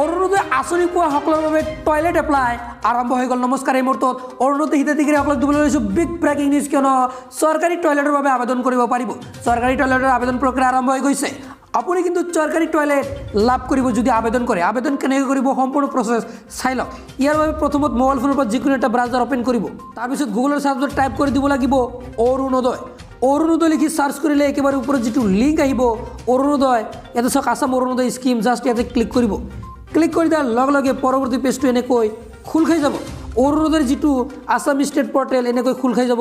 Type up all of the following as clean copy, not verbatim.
অৰুণোদয় আঁচনি পোৱা সকলৰ বাবে টয়লেট এপ্লাই আৰম্ভ হৈ গ'ল। নমস্কাৰ, এই মুহূৰ্তত অৰুণোদয় হিতাধিকাৰীসকলক দিবলৈ লৈছোঁ বিগ ব্ৰেকিং নিউজ, কিয়নো চৰকাৰী টয়লেটৰ বাবে আবেদন কৰিব পাৰিব। চৰকাৰী টয়লেটৰ আবেদন প্ৰক্ৰিয়া আৰম্ভ হৈ গৈছে। আপুনি কিন্তু চৰকাৰী টয়লেট লাভ কৰিব যদি আবেদন কৰে। আবেদন কেনেকৈ কৰিব সম্পূৰ্ণ প্ৰচেছ চাই লওক। ইয়াৰ বাবে প্ৰথমত মোবাইল ফোনৰ পৰা যিকোনো এটা ব্ৰাউজাৰ অপেন কৰিব। তাৰপিছত গুগলৰ চাৰ্চ বাৰত টাইপ কৰি দিব লাগিব অৰুণোদয়। অৰুণোদয় লিখি চাৰ্চ কৰিলে একেবাৰে ওপৰত যিটো লিংক আহিব অৰুণোদয়, ইয়াতে চাওক আসাম অৰুণোদয় স্কিম, জাষ্ট ইয়াতে ক্লিক কৰিব। ক্লিক কৰি দিয়াৰ লগে লগে পৰৱৰ্তী পেজটো এনেকৈ খোল খাই যাব। অৰুণোদয়ৰ যিটো আসাম ষ্টেট পৰ্টেল এনেকৈ খোল খাই যাব।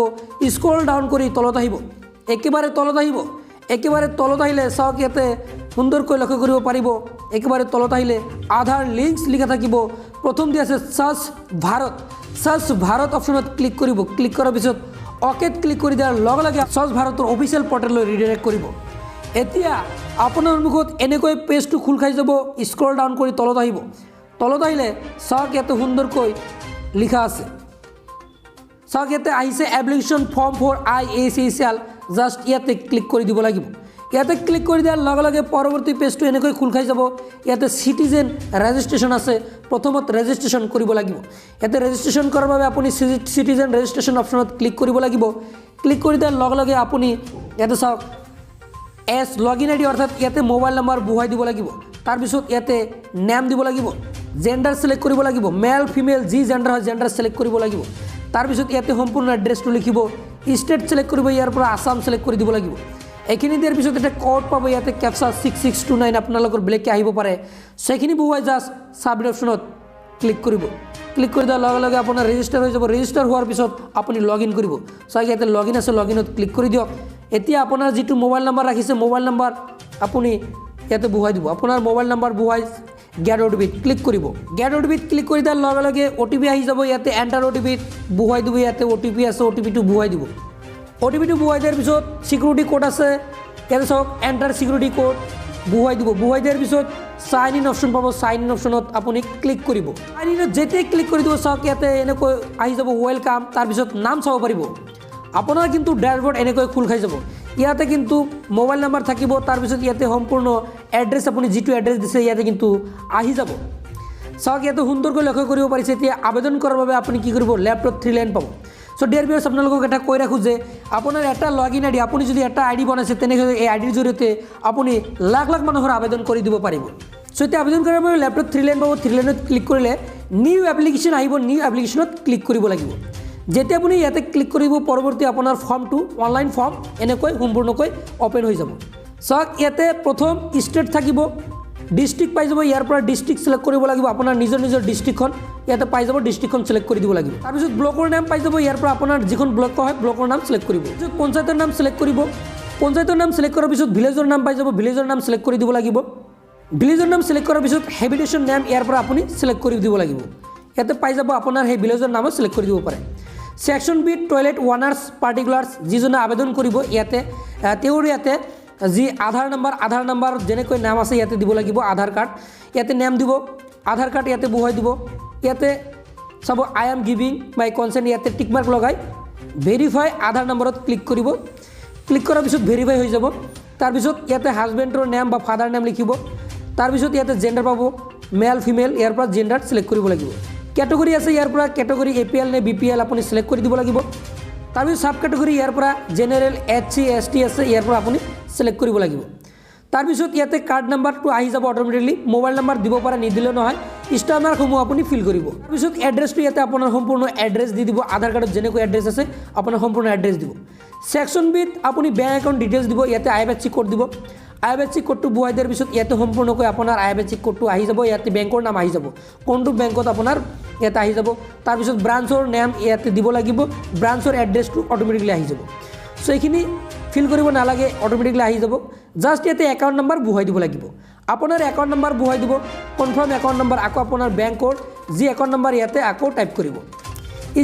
স্ক্ৰল ডাউন কৰি তলত আহিব, একেবাৰে তলত আহিব। একেবাৰে তলত আহিলে চাওক ইয়াতে সুন্দৰকৈ লক্ষ্য কৰিব পাৰিব। একেবাৰে তলত আহিলে আধাৰ লিংকছ লিখা থাকিব। প্ৰথম দি আছে সাৰ্চ ভাৰত। সাৰ্চ ভাৰত অপশ্যনত ক্লিক কৰিব। ক্লিক কৰাৰ পিছত অকেত ক্লিক কৰি দিয়াৰ লগে লগে সাৰ্চ ভাৰতৰ অফিচিয়েল পৰ্টেললৈ ৰিডাইৰেক্ট কৰিব। এতিয়া আপোনাৰ সন্মুখত এনেকৈ পেজটো খোল খাই যাব। স্ক্ৰল ডাউন কৰি তলত আহিব। তলত আহিলে চাওক ইয়াতে সুন্দৰকৈ লিখা আছে। চাওক ইয়াতে আহিছে application form for IACCL, just ইয়াতে ক্লিক কৰি দিব লাগিব। ইয়াতে ক্লিক কৰি দিয়াৰ লগে লগে পৰৱৰ্তী পেজটো এনেকৈ খোল খাই যাব। ইয়াতে চিটিজেন ৰেজিষ্ট্ৰেশ্যন আছে, প্ৰথমত ৰেজিষ্ট্ৰেশ্যন কৰিব লাগিব। ইয়াতে ৰেজিষ্ট্ৰেশ্যন কৰাৰ বাবে আপুনি চিটিজেন ৰেজিষ্ট্ৰেশ্যন অপশ্যনত ক্লিক কৰিব লাগিব। ক্লিক কৰি দিয়াৰ লগে লগে আপুনি ইয়াতে চাওক এছ লগইন আইডি অৰ্থাৎ ইয়াতে মোবাইল নম্বৰ বহুৱাই দিব লাগিব। তাৰপিছত ইয়াতে নেম দিব লাগিব, জেণ্ডাৰ চিলেক্ট কৰিব লাগিব, মেল ফিমেল যি জেণ্ডাৰ হয় জেণ্ডাৰ চিলেক্ট কৰিব লাগিব। তাৰপিছত ইয়াতে সম্পূৰ্ণ এড্ৰেছটো লিখিব, ষ্টেট চিলেক্ট কৰিব, ইয়াৰ পৰা আসাম চিলেক্ট কৰি দিব লাগিব। এইখিনি দিয়াৰ পিছত এটা কোড পাব, ইয়াতে কেপচা 6629 আপোনালোকৰ ব্লেককৈ আহিব পাৰে। সেইখিনি বহুৱাই জাষ্ট ছাবমিট অপশ্যনত ক্লিক কৰিব। ক্লিক কৰি দিয়াৰ লগে লগে আপোনাৰ ৰেজিষ্টাৰ হৈ যাব। ৰেজিষ্টাৰ হোৱাৰ পিছত আপুনি লগ ইন কৰিব। চাওক ইয়াতে লগ ইন আছে, লগ ইনত ক্লিক কৰি দিয়ক। এতিয়া আপোনাৰ যিটো মোবাইল নম্বৰ ৰাখিছে মোবাইল নম্বৰ আপুনি ইয়াতে বহুৱাই দিব। আপোনাৰ মোবাইল নম্বৰ বহুৱাই গেট OTP ক্লিক কৰিব। গেট OTP ক্লিক কৰি দিয়াৰ লগে লগে OTP আহি যাব। ইয়াতে এণ্টাৰ OTP বহুৱাই দিব। ইয়াতে OTP আছে, OTPটো বহুৱাই দিব। OTPটো বহুৱাই দিয়াৰ পিছত চিকিউৰিটি কোড আছে, ইয়াতে চাওক এণ্টাৰ চিকিউৰিটি কোড বহুৱাই দিব। বহুৱাই দিয়াৰ পিছত চাইন ইন অপশ্যন পাব, চাইন ইন অপশ্যনত আপুনি ক্লিক কৰিব। চাইন ইনত যেতিয়াই ক্লিক কৰি দিব চাওক ইয়াতে এনেকৈ আহি যাব ৱেলকাম। তাৰপিছত নাম চাব পাৰিব। আপোনাৰ কিন্তু ডেশবৰ্ড এনেকৈ খোল খাই যাব। ইয়াতে কিন্তু মোবাইল নাম্বাৰ থাকিব। তাৰপিছত ইয়াতে সম্পূৰ্ণ এড্ৰেছ আপুনি যিটো এড্ৰেছ দিছে ইয়াতে কিন্তু আহি যাব। চাওক ইয়াতে সুন্দৰকৈ লক্ষ্য কৰিব পাৰিছে। এতিয়া আবেদন কৰাৰ বাবে আপুনি কি কৰিব, লেফ্টত 3 লাইন পাব। চ' ডিয়াৰ ভিউৱাৰ্ছ, আপোনালোকক এটা কৈ ৰাখোঁ যে আপোনাৰ এটা লগইন আইডি, আপুনি যদি এটা ID বনাইছে তেনেহ'লে এই আইডিৰ জৰিয়তে আপুনি লাখ লাখ মানুহৰ আবেদন কৰি দিব পাৰিব। চ' এতিয়া আবেদন কৰাৰ বাবে লেফ্টত 3 লাইন পাব। 3 লাইনত ক্লিক কৰিলে নিউ এপ্লিকেশ্যন আহিব। নিউ এপ্লিকেশ্যনত ক্লিক কৰিব লাগিব। যেতিয়া আপুনি ইয়াতে ক্লিক কৰিব পৰৱৰ্তী আপোনাৰ ফৰ্মটো অনলাইন ফৰ্ম এনেকৈ সম্পূৰ্ণকৈ অ'পেন হৈ যাব। চাওক ইয়াতে প্ৰথম ষ্টেট থাকিব, ডিষ্ট্ৰিক্ট পাই যাব। ইয়াৰ পৰা ডিষ্ট্ৰিক্ট চিলেক্ট কৰিব লাগিব। আপোনাৰ নিজৰ ডিষ্ট্ৰিক্টখন ইয়াতে পাই যাব, ডিষ্ট্ৰিক্টখন চিলেক্ট কৰি দিব লাগিব। তাৰপিছত ব্লকৰ নাম পাই যাব। ইয়াৰ পৰা আপোনাৰ যিখন ব্লক হয় ব্লকৰ নাম চিলেক্ট কৰিব। তাৰপিছত পঞ্চায়তৰ নাম চিলেক্ট কৰিব। পঞ্চায়তৰ নাম চিলেক্ট কৰাৰ পিছত ভিলেজৰ নাম পাই যাব, ভিলেজৰ নাম চিলেক্ট কৰি দিব লাগিব। ভিলেজৰ নাম চিলেক্ট কৰাৰ পিছত হেবিটেশ্যন নেম ইয়াৰ পৰা আপুনি চিলেক্ট কৰি দিব লাগিব। ইয়াতে পাই যাব আপোনাৰ সেই ভিলেজৰ নামো চিলেক্ট কৰি দিব পাৰে। ছেকশ্যন বি টয়লেট ওৱানাৰ্ছ পাৰ্টিকুলাৰ্ছ, যিজনে আবেদন কৰিব ইয়াতে তেওঁৰ ইয়াতে যি আধাৰ নম্বৰ যেনেকৈ নাম আছে ইয়াতে দিব লাগিব। আধাৰ কাৰ্ড ইয়াতে নেম দিব, আধাৰ কাৰ্ড ইয়াতে বহুৱাই দিব। ইয়াতে চাব I am giving my consent, ইয়াতে টিক মাৰ্ক লগাই ভেৰিফাই আধাৰ নম্বৰত ক্লিক কৰিব। ক্লিক কৰাৰ পিছত ভেৰিফাই হৈ যাব। তাৰপিছত ইয়াতে হাজবেণ্ডৰ নেম বা ফাদাৰ নেম লিখিব। তাৰপিছত ইয়াতে জেণ্ডাৰ পাব, মেল ফিমেল, ইয়াৰ পৰা জেণ্ডাৰ চিলেক্ট কৰিব লাগিব। কেটেগৰী আছে, ইয়াৰ পৰা কেটেগৰী APL নে BPL আপুনি চিলেক্ট কৰি দিব লাগিব। তাৰপিছত চাব কেটেগৰী ইয়াৰ পৰা জেনেৰেল SC ST আছে, ইয়াৰ পৰা আপুনি চিলেক্ট কৰিব লাগিব। তাৰপিছত ইয়াতে কাৰ্ড নাম্বাৰটো আহি যাব অট'মেটিকলি। মোবাইল নাম্বাৰ দিব পাৰে, নিদিলেও নহয়। ষ্টাণ্ডাৰ্ডসমূহ আপুনি ফিল কৰিব। তাৰপিছত এড্ৰেছটো ইয়াতে আপোনাৰ সম্পূৰ্ণ এড্ৰেছ দি দিব। আধাৰ কাৰ্ডত যেনেকৈ এড্ৰেছ আছে আপোনাৰ সম্পূৰ্ণ এড্ৰেছ দিব। ছেকশ্যন বিত আপুনি বেংক একাউণ্ট ডিটেইলছ দিব। ইয়াতে IFSC কোড দিব। IFSC কোডটো বহুৱাই দিয়াৰ পিছত ইয়াতে সম্পূৰ্ণকৈ আপোনাৰ IFSC কোডটো আহি যাব। ইয়াতে বেংকৰ নাম আহি যাব, কোনটো বেংকত আপোনাৰ ইয়াতে আহি যাব। তাৰপিছত ব্ৰাঞ্চৰ নেম ইয়াতে দিব লাগিব, ব্ৰাঞ্চৰ এড্ৰেছটো অট'মেটিকলি আহি যাব। চ' এইখিনি ফিল কৰিব নালাগে, অট'মেটিকলি আহি যাব। জাষ্ট ইয়াতে একাউণ্ট নম্বৰ বহুৱাই দিব লাগিব। আপোনাৰ একাউণ্ট নম্বৰ বহুৱাই দিব, কনফাৰ্ম একাউণ্ট নম্বৰ, আকৌ আপোনাৰ বেংকৰ যি একাউণ্ট নম্বৰ ইয়াতে আকৌ টাইপ কৰিব।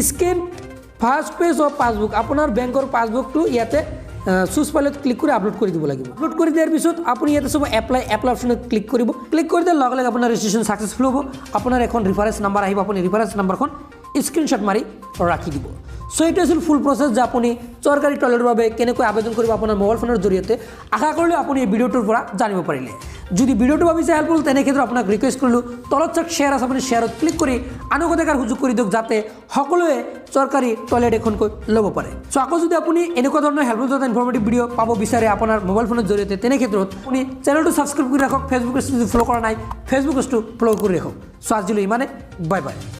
Scan first page of passbook, আপোনাৰ বেংকৰ পাছবুকটো ইয়াতে চুজ ফাইলত ক্লিক কৰি আপলোড কৰি দিব লাগিব। আপলোড কৰি দিয়াৰ পিছত আপুনি ইয়াতে চাব এপ্লাই অপশ্যনত ক্লিক কৰিব। ক্লিক কৰি দিয়াৰ লগে লগে আপোনাৰ ৰেজিষ্ট্ৰেশ্যন ছাকচেছফুল হ'ব। আপোনাৰ এখন ৰেফাৰেঞ্চ নম্বৰ আহিব, আপুনি ৰেফাৰেঞ্চ নম্বৰখন স্ক্ৰীনশ্বট মাৰি ৰাখি দিব। সো এইটো আছিল ফুল প্ৰচেছ যে আপুনি চৰকাৰী টয়লেটৰ বাবে কেনেকৈ আবেদন কৰিব আপোনাৰ মোবাইল ফোনৰ জৰিয়তে আশা কৰিলোঁ আপুনি এই ভিডিঅ'টোৰ পৰা জানিব পাৰিলে যদি ভিডিঅ'টো ভাবিছে হেল্পফুল তেনে ক্ষেত্ৰত আপোনাক ৰিকুৱেষ্ট কৰিলোঁ তলত চাওক শ্বেয়াৰ আছে আপুনি শ্বেয়াৰত ক্লিক কৰি আনকো দেখাৰ সুযোগ কৰি দিয়ক যাতে সকলোৱে চৰকাৰী টয়লেট এখনকৈ ল'ব পাৰে সো আকৌ যদি আপুনি এনেকুৱা ধৰণৰ হেল্পফুল তথা ইনফৰ্মেটিভ ভিডিঅ' পাব বিচাৰে আপোনাৰ মোবাইল ফোনৰ জৰিয়তে তেনে ক্ষেত্ৰত আপুনি চেনেলটো ছাবস্ক্ৰাইব কৰি ৰাখক ফেচবুক পেজটো যদি ফ'ল' কৰা নাই ফেচবুক পেজটো ফ'ল' কৰি ৰাখক সো আজিলৈ ইমানে বাই বাই